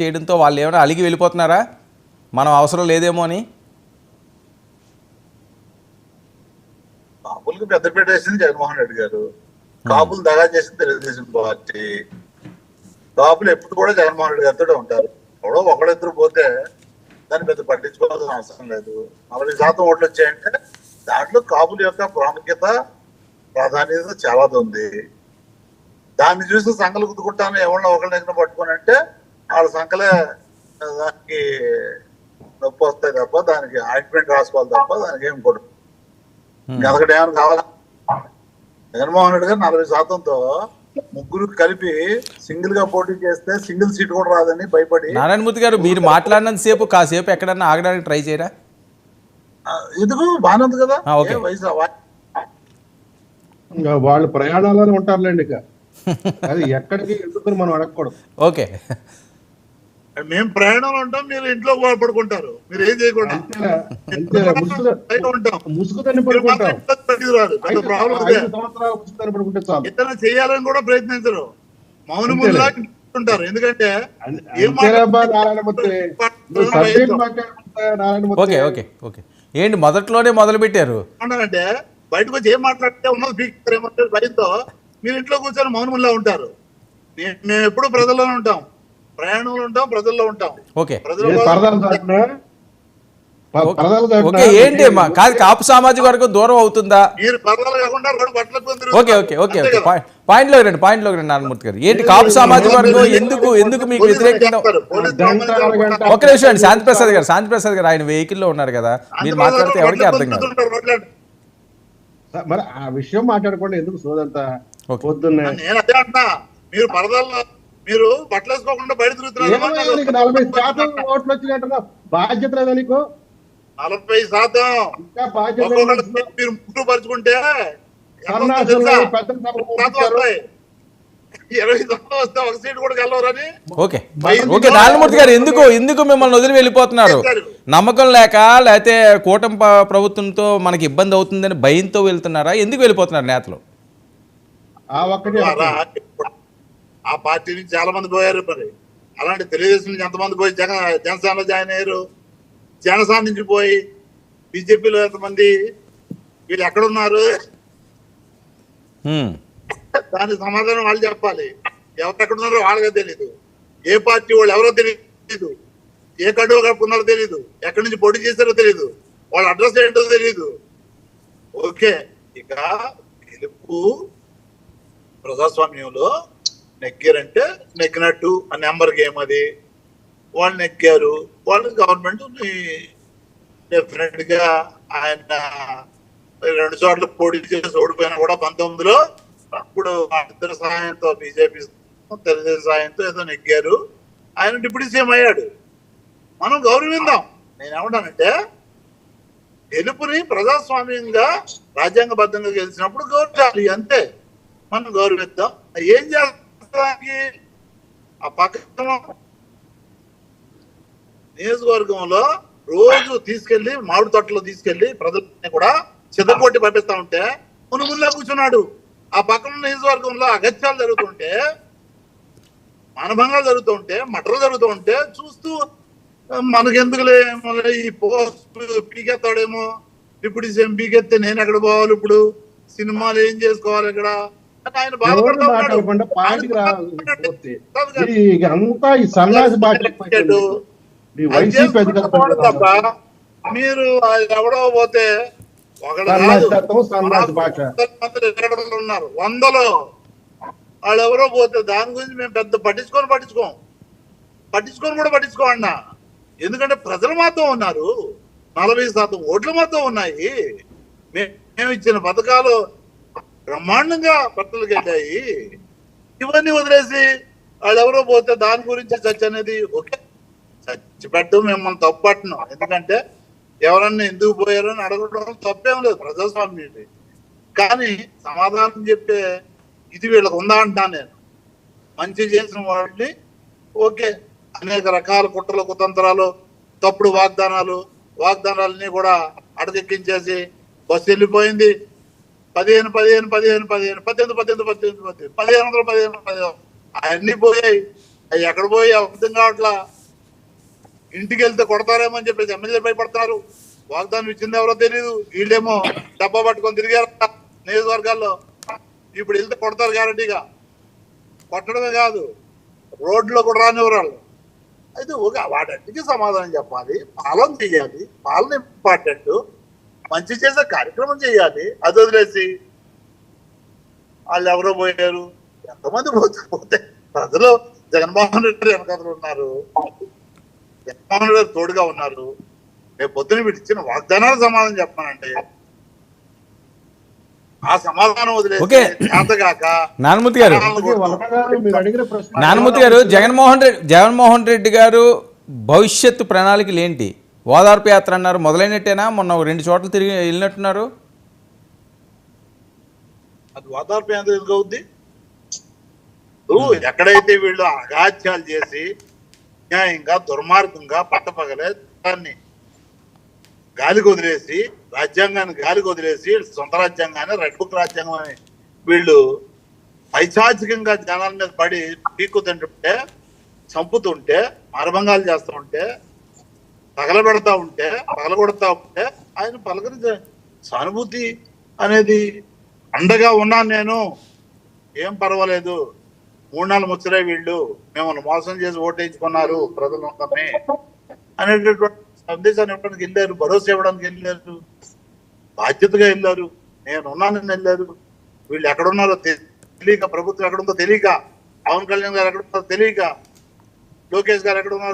చేయడంతో వాళ్ళు ఏమైనా అలిగి వెళ్ళిపోతున్నారా, మనం అవసరం లేదేమో అని? కాపులకు పెద్దపీట వేసింది జగన్మోహన్ రెడ్డి గారు, కాపులు దగా చేసింది తెలుగుదేశం పార్టీ. కాపులు ఎప్పుడు కూడా జగన్మోహన్ రెడ్డి గారితో ఉంటారు. ఎవడో ఒకళ్ళిద్దరు పోతే దాన్ని పెద్ద పట్టించుకోవాల్సిన అవసరం లేదు. 40% ఓట్లు వచ్చాయంటే దాంట్లో కాపుల యొక్క ప్రాముఖ్యత, ప్రాధాన్యత చాలా ఉంది. దాన్ని చూసి సంకలు గుద్దుకుంటాను ఎవరినో ఒకళ్ళ దగ్గర పట్టుకొని అంటే వాళ్ళ సంకలే దానికి నొప్పి వస్తాయి తప్ప దానికి ఆయింట్మెంట్ రాసుకోవాలి తప్ప దానికి ఏం కొడు. అదొకటి ఏమైనా కావాలా? జగన్మోహన్ రెడ్డి గారు 40%తో ముగ్గురు కలిపి సింగిల్ గా పోటీ చేస్తే సింగిల్ సీట్ కూడా రాదని భయపడి. నారాయణమూర్తి గారు, మీరు మాట్లాడినంత సేపు కాసేపు ఎక్కడన్నా ఆగడానికి ట్రై చేయరా? ఎందుకు బాగానే ఉంది కదా. వయసు వాళ్ళు ప్రయాణాలను ఉంటారులేండి, ఇక అది ఎక్కడికి ఎందుకు మనం అడగకూడదు. ఓకే, మేము ప్రయాణంలో ఉంటాం, మీరు ఇంట్లో పడుకుంటారు, మీరు ఏం చేయకుండా ముసుగుతని పడుకుంటాం. ఏదైనా చేయాలని కూడా ప్రయత్నించరు, మౌనముల్లా ఉంటారు. ఎందుకంటే ఓకే ఓకే ఓకే ఏంటి మొదట్లోనే మొదలు పెట్టారు అంటే బయటకు వచ్చి ఏం మాట్లాడితే ఉన్నది పీకుతారు ఏమంటే భయంతో మీరు ఇంట్లో కూర్చొని మౌనముల్లా ఉంటారు. మేము ఎప్పుడు ప్రజల్లోనే ఉంటాం, ప్రయాణంలో ఉంటాం, ప్రజల్లో ఉంటాం. ఓకే ఓకే ఏంటి కాదు, కాపు సామాజిక వర్గం దూరం అవుతుందా? మీరు పరదాలు కాకుండా ఓకే ఓకే ఓకే ఓకే పాయింట్లోకి రండి నారాయణమూర్తి గారు. ఏంటి కాపు సామాజిక వర్గం ఎందుకు మీకు వ్యతిరేకంగా? ఒక నిమిషం అండి, శాంతిప్రసాద్ గారు ఆయన వెహికల్లో ఉన్నారు కదా, మీరు మాట్లాడితే ఎవరికి అర్థం కాదు. మరి ఆ విషయం మాట్లాడకుండా ఎందుకు సోదంతా పొద్దున్నే? నేను అదే అంటున్నా, మీరు పరదాల్లో మీరు బట్టలు వేసుకోకుండా బయట తిరుగుతున్నారు. 40% ఓట్లు వచ్చినట్టు బాధ్యత లేదా నీకు? 40% మీరు ముగ్గురు పరుచుకుంటే 20% వస్తే ఒక సీట్ కూడా గెలవరని. ఓకే ఓకే నారాయణమూర్తి గారు, ఎందుకు మిమ్మల్ని వదిలి వెళ్ళిపోతున్నారు? నమ్మకం లేకపోతే కూటమి ప్రభుత్వంతో మనకి ఇబ్బంది అవుతుందని భయంతో వెళ్తున్నారా? ఎందుకు వెళ్ళిపోతున్నారు నేతలు? ఆ పార్టీ నుంచి చాలా మంది పోయారు. మరి అలాంటి తెలుగుదేశం నుంచి ఎంతమంది పోయి జనసేనలో జాయిన్ అయ్యారు, జనసేన నుంచి పోయి బీజేపీలో ఎంతమంది, వీళ్ళు ఎక్కడున్నారు? దానికి సమాధానం వాళ్ళు చెప్పాలి. ఎవరెక్కడున్నారో వాళ్ళకే తెలీదు, ఏ పార్టీ వాళ్ళు ఎవరో తెలీదు, ఏ కడువ కప్పుకున్నారో తెలీదు, ఎక్కడి నుంచి పోటీ చేశారో తెలీదు, వాళ్ళ అడ్రస్ ఏంటో తెలీదు. ఓకే, ఇక గెలుపు ప్రజాస్వామ్యంలో నెగ్గారంటే నెగ్గినట్టు ఆ నెంబర్ గేమ్ అది. వాళ్ళు నెగ్గారు, వాళ్ళు గవర్నమెంట్ డెఫినెట్ గా ఆయన 2 చోట్ల పోటీ చేసి ఓడిపోయినా కూడా 19లో అప్పుడు ఇద్దరు సహాయంతో బీజేపీ తెలుగుదేశం సహాయంతో ఏదో నెగ్గారు, ఆయన డిప్యూటీ సీఎం అయ్యాడు. మనం గౌరవిద్దాం. నేనేమంటానంటే గెలుపుని ప్రజాస్వామ్యంగా రాజ్యాంగబద్ధంగా గెలిచినప్పుడు గౌరవించాలి, అంతే. మనం గౌరవిద్దాం. ఏం చేస్తానికి ఆ పక్కన నియోజకవర్గంలో రోజు తీసుకెళ్లి మామిడి తోటలో తీసుకెళ్లి ప్రజల్ని కూడా చిత్తకొట్టి పంపిస్తా ఉంటే మునుగుల్లా కూర్చున్నాడు. ఆ పక్కన నియోజకవర్గంలో అగత్యాలు జరుగుతుంటే, మానభంగాలు జరుగుతుంటే, మటలు జరుగుతుంటే చూస్తూ మనకెందుకులే ఈ పోస్ట్ పీకెత్తాడేమో, డిప్యూటీ సీఎం పీకెత్తే నేను ఎక్కడ పోవాలి, ఇప్పుడు సినిమాలు ఏం చేసుకోవాలి ఇక్కడ అని ఆయన బాధపడతా మీరు ఎవడో పోతే ఉన్నారు 100లో వాళ్ళు ఎవరో పోతే దాని గురించి మేము పెద్ద పట్టించుకోమన్నా. ఎందుకంటే ప్రజలు మాత్రం ఉన్నారు, 40% ఓట్లు మాత్రం ఉన్నాయి. మేము ఇచ్చిన పథకాలు బ్రహ్మాండంగా ప్రజలకు వెళ్ళాయి. ఇవన్నీ వదిలేసి వాళ్ళు ఎవరో పోతే దాని గురించి చర్చ అనేది ఓకే, చచ్చిపెట్టు, మిమ్మల్ని తప్పట్టినాం. ఎందుకంటే ఎవరన్నా ఎందుకు పోయారని అడగడం తప్పేం లేదు, ప్రజాస్వామ్యం. కానీ సమాధానం చెప్పే ఇది వీళ్ళకి ఉందా అంటాను నేను. మంచి చేసిన వాటిని ఓకే, అనేక రకాల కుట్రలు కుతంత్రాలు తప్పుడు వాగ్దానాలని కూడా అడగెక్కించేసి బస్సు వెళ్ళిపోయింది. 15 అవన్నీ పోయాయి. అవి ఎక్కడ పోయి అర్థం కావట్లా. ఇంటికి వెళ్తే కొడతారేమో అని చెప్పేసి ఎమ్మెల్యే భయపడతారు. వాగ్దానం ఇచ్చింది ఎవరో తెలియదు. వీళ్ళేమో డబ్బా పట్టుకొని తిరిగారు నియోజకవర్గాల్లో. ఇప్పుడు వెళ్తే కొడతారు గ్యారంటీగా. కొట్టడమే కాదు, రోడ్లో కూడా రానివ్వరు వాళ్ళు. అయితే వాటన్నిటికీ సమాధానం చెప్పాలి, పాలన చేయాలి. పాలన ఇంపార్టెంట్, మంచి చేసే కార్యక్రమం చేయాలి. అది వదిలేసి వాళ్ళు ఎవరో పోయారు, ఎంతమంది పోతే ప్రజలు జగన్మోహన్ రెడ్డి వెనకాతలు ఉన్నారు, జగన్మోహన్ రెడ్డి గారు తోడుగా ఉన్నారు. రేపు పొద్దున వీటి ఇచ్చిన వాగ్దానాలు సమాధానం చెప్పానంటే ఆ సమాధానం వదిలేసి చేతగాక నారాయణమూర్తి గారు మీరు అడిగిన ప్రశ్న నారాయణమూర్తి గారు జగన్మోహన్ రెడ్డి గారు భవిష్యత్తు ప్రణాళికలు ఏంటి? ఓదార్పు యాత్ర అన్నారు, మొదలైనట్టేనా? మొన్న 2 చోట్ల తిరిగి వెళ్ళినట్టున్నారు. అది వాతావరణ ఎంత ఎందుకు అవుద్ది? ఎక్కడైతే వీళ్ళు అగాత్యాలు చేసి న్యాయంగా దుర్మార్గంగా పట్టపగలే దాన్ని గాలికి వదిలేసి, రాజ్యాంగాన్ని గాలికి వదిలేసి, సొంత రాజ్యాంగాన్ని రెడ్ బుక్ రాజ్యాంగం అని వీళ్ళు పైశాచికంగా జనాల మీద పడి పీక్కు తింటుంటే, చంపుతుంటే, మారభంగాలు చేస్తూ ఉంటే, తగలబెడతా ఉంటే, పగలగొడతా ఉంటే ఆయన పలకరించే సానుభూతి అనేది అండగా ఉన్నాను నేను, ఏం పర్వాలేదు, 3 ముచ్చరే వీళ్ళు మిమ్మల్ని మోసం చేసి ఓటేయించుకున్నారు ప్రజలందరినీ అనేటటువంటి సందేశాన్ని ఇవ్వడానికి వెళ్ళారు, భరోసా ఇవ్వడానికి వెళ్ళారు, బాధ్యతగా వెళ్ళారు. నేను ఉన్నానని వెళ్ళారు. వీళ్ళు ఎక్కడున్నారో తెలియక, ప్రభుత్వం ఎక్కడుందో తెలియక, పవన్ కళ్యాణ్ గారు ఎక్కడున్నారో తెలియక, లోకేష్ గారు ఎక్కడున్నారో